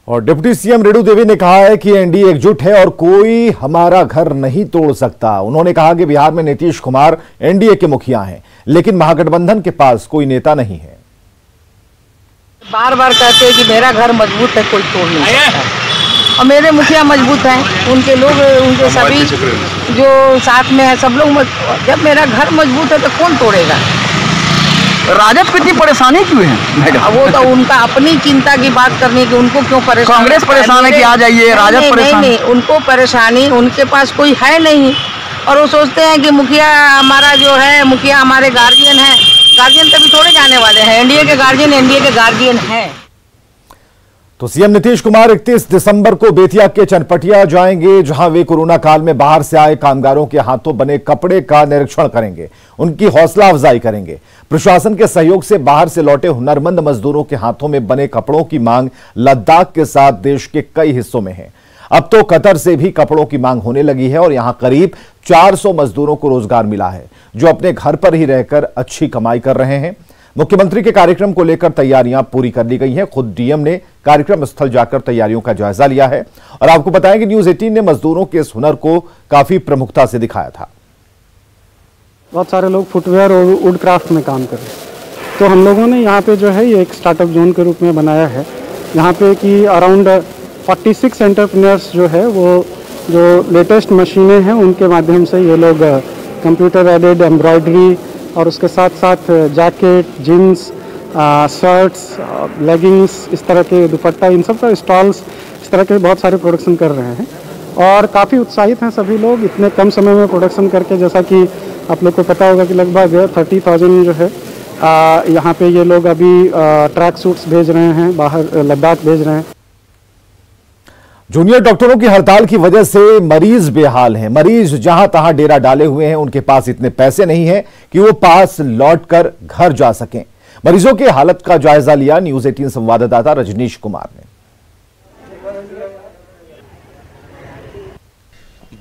और deputy CM Renu Devi ने कहा है कि एनडीए एकजुट है और कोई हमारा घर नहीं तोड़ सकता। उन्होंने कहा कि बिहार में नीतीश कुमार एनडीए के मुखिया हैं, लेकिन महागठबंधन के पास कोई नेता नहीं है। बार बार कहते हैं कि मेरा घर मजबूत है, कोई तोड़ नहीं सकता। और मेरे मुखिया मजबूत हैं, उनके लोग, उनके सभी जो साथ में है सब लोग। जब मेरा घर मजबूत है तो कौन तोड़ेगा? राजद को इतनी परेशानी क्यों है? वो तो उनका अपनी चिंता की बात करनी कि उनको क्यों परेशान। कांग्रेस परेशान है कि आ जाइए, राजद परेशान। नहीं, उनको परेशानी, उनके पास कोई है नहीं और वो सोचते हैं कि मुखिया हमारा जो है, मुखिया हमारे गार्जियन है। गार्जियन तभी थोड़े जाने वाले हैं, एनडीए के गार्जियन एनडीए के गार्जियन हैं। तो सीएम नीतीश कुमार 31 दिसंबर को बेतिया के चनपटिया जाएंगे, जहां वे कोरोना काल में बाहर से आए कामगारों के हाथों बने कपड़े का निरीक्षण करेंगे, उनकी हौसला अफजाई करेंगे। प्रशासन के सहयोग से बाहर से लौटे हुनरमंद मजदूरों के हाथों में बने कपड़ों की मांग लद्दाख के साथ देश के कई हिस्सों में है। अब तो कतर से भी कपड़ों की मांग होने लगी है और यहां करीब 400 मजदूरों को रोजगार मिला है, जो अपने घर पर ही रहकर अच्छी कमाई कर रहे हैं। मुख्यमंत्री के कार्यक्रम को लेकर तैयारियां पूरी कर ली गई हैं। खुद डीएम ने कार्यक्रम स्थल जाकर तैयारियों का जायजा लिया है और आपको बताएं कि न्यूज 18 ने मजदूरों के इस हुनर को काफी प्रमुखता से दिखाया था। बहुत सारे लोग फुटवेयर और वुड क्राफ्ट में काम कर रहे हैं, तो हम लोगों ने यहाँ पे जो है ये एक स्टार्टअप जोन के रूप में बनाया है। यहाँ पे कि अराउंड 46 एंटरप्रेन्योर्स जो है वो जो लेटेस्ट मशीनें हैं उनके माध्यम से ये लोग कंप्यूटर एडेड एम्ब्रॉयडरी और उसके साथ साथ जैकेट, जीन्स, शर्ट्स, लेगिंग्स, इस तरह के दुपट्टा, इन सब का स्टॉल्स, इस तरह के बहुत सारे प्रोडक्शन कर रहे हैं और काफ़ी उत्साहित हैं सभी लोग इतने कम समय में प्रोडक्शन करके। जैसा कि आप लोग को पता होगा कि लगभग 30,000 जो है यहाँ पे ये लोग अभी ट्रैक सूट्स भेज रहे हैं, बाहर लद्दाख भेज रहे हैं। जूनियर डॉक्टरों की हड़ताल की वजह से मरीज बेहाल हैं। मरीज जहां तहां डेरा डाले हुए हैं, उनके पास इतने पैसे नहीं हैं कि वो पास लौटकर घर जा सकें। मरीजों की हालत का जायजा लिया न्यूज 18 संवाददाता रजनीश कुमार ने।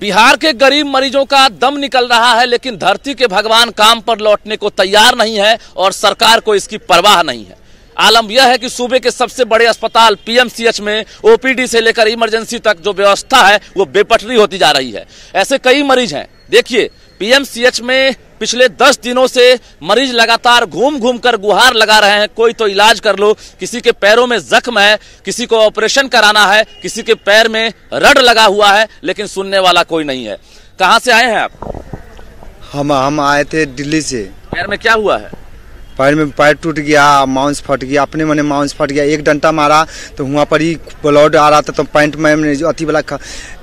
बिहार के गरीब मरीजों का दम निकल रहा है, लेकिन धरती के भगवान काम पर लौटने को तैयार नहीं है और सरकार को इसकी परवाह नहीं है। आलम यह है कि सूबे के सबसे बड़े अस्पताल पीएमसीएच में ओपीडी से लेकर इमरजेंसी तक जो व्यवस्था है वो बेपटरी होती जा रही है। ऐसे कई मरीज हैं। देखिए, पीएमसीएच में पिछले 10 दिनों से मरीज लगातार घूम घूम कर गुहार लगा रहे हैं, कोई तो इलाज कर लो। किसी के पैरों में जख्म है, किसी को ऑपरेशन कराना है, किसी के पैर में रड लगा हुआ है, लेकिन सुनने वाला कोई नहीं है। कहां से आए हैं आप? हम आए थे दिल्ली से। पैर में क्या हुआ है? पैर में पैर टूट गया, मांस फट गया, अपने मने मांस फट गया। एक डंटा मारा तो वहाँ पर ही ब्लड आ रहा था, तो पैंट में जो अति वाला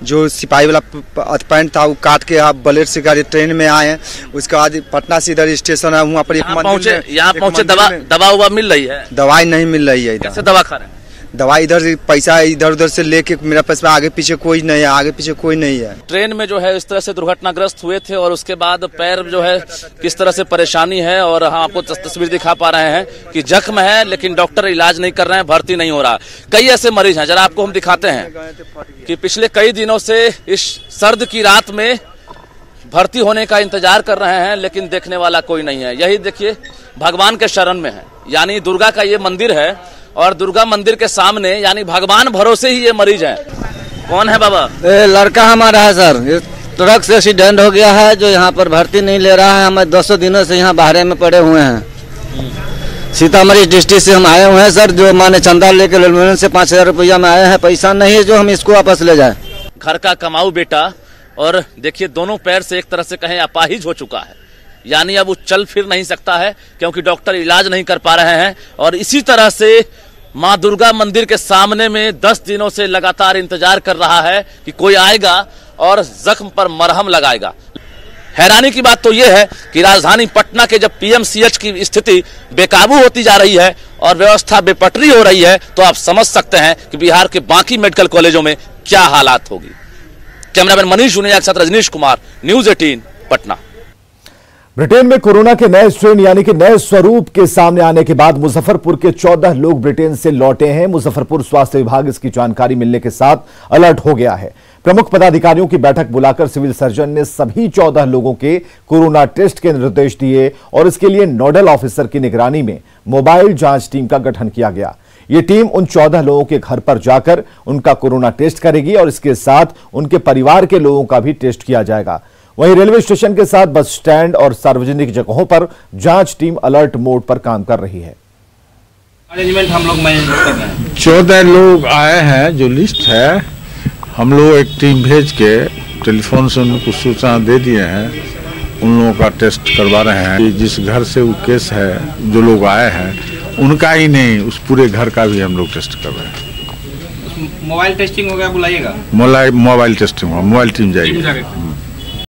जो सिपाही वाला पैंट था वो काट के आप ब्लेड से गाड़ी ट्रेन में आए। उसके बाद पटना से इधर स्टेशन है, वहाँ पर यहाँ पहुँचे दवा मिल रही है? दवाई नहीं मिल रही है। कैसे दवा खा रहे हैं? दवाई इधर पैसा इधर उधर से लेके मेरा पास में आगे पीछे कोई नहीं है, आगे पीछे कोई नहीं है। ट्रेन में जो है इस तरह से दुर्घटनाग्रस्त हुए थे और उसके बाद पैर जो है किस तरह से परेशानी है। और हम आपको तस्वीर दिखा पा रहे हैं कि जख्म है, लेकिन डॉक्टर इलाज नहीं कर रहे हैं, भर्ती नहीं हो रहा। कई ऐसे मरीज हैं, जरा आपको हम दिखाते हैं कि पिछले कई दिनों से इस सर्द की रात में भर्ती होने का इंतजार कर रहे हैं, लेकिन देखने वाला कोई नहीं है। यही देखिए, भगवान के शरण में है, यानी दुर्गा का ये मंदिर है और दुर्गा मंदिर के सामने यानी भगवान भरोसे ही ये मरीज हैं। कौन है बाबा? लड़का हमारा है सर, ट्रक से एक्सीडेंट हो गया है, जो यहाँ पर भर्ती नहीं ले रहा है। हमें 200 दिनों से यहाँ बाहर में पड़े हुए हैं। सीतामढ़ी डिस्ट्रिक्ट से हम आए हुए हैं सर, जो माने चंदा लेके रेलवे से 5,000 रुपया में आए हैं। पैसा नहीं है जो हम इसको वापस ले जाए। घर का कमाऊ बेटा, और देखिए दोनों पैर से एक तरह से कहें अपाहिज हो चुका है, यानी अब वो चल फिर नहीं सकता है क्योंकि डॉक्टर इलाज नहीं कर पा रहे हैं। और इसी तरह से माँ दुर्गा मंदिर के सामने में 10 दिनों से लगातार इंतजार कर रहा है कि कोई आएगा और जख्म पर मरहम लगाएगा। हैरानी की बात तो यह है कि राजधानी पटना के जब पीएमसीएच की स्थिति बेकाबू होती जा रही है और व्यवस्था बेपटरी हो रही है, तो आप समझ सकते हैं कि बिहार के बाकी मेडिकल कॉलेजों में क्या हालात होगी। कैमरामैन मनीष जुनेजा के साथ रजनीश कुमार, न्यूज 18 पटना। ब्रिटेन में कोरोना के नए स्ट्रेन यानी कि नए स्वरूप के सामने आने के बाद मुजफ्फरपुर के 14 लोग ब्रिटेन से लौटे हैं। मुजफ्फरपुर स्वास्थ्य विभाग इसकी जानकारी मिलने के साथ अलर्ट हो गया है। प्रमुख पदाधिकारियों की बैठक बुलाकर सिविल सर्जन ने सभी 14 लोगों के कोरोना टेस्ट के निर्देश दिए और इसके लिए नोडल ऑफिसर की निगरानी में मोबाइल जांच टीम का गठन किया गया। ये टीम उन 14 लोगों के घर पर जाकर उनका कोरोना टेस्ट करेगी और इसके साथ उनके परिवार के लोगों का भी टेस्ट किया जाएगा। वहीं रेलवे स्टेशन के साथ बस स्टैंड और सार्वजनिक जगहों पर जांच टीम अलर्ट मोड पर काम कर रही है। मैनेजमेंट हम लोग मैनेज कर रहे हैं। 14 लोग आए हैं, जो लिस्ट है हम लोग एक टीम भेज के टेलीफोन से उनको सूचना दे दिए हैं, उन लोगों का टेस्ट करवा रहे हैं। जिस घर से वो केस है, जो लोग आए हैं उनका ही नहीं, उस पूरे घर का भी हम लोग टेस्ट कर रहे हैं। मोबाइल टेस्टिंग हो गया, बुलाइएगा। मोबाइल टेस्टिंग होगा, मोबाइल टीम जाएगी।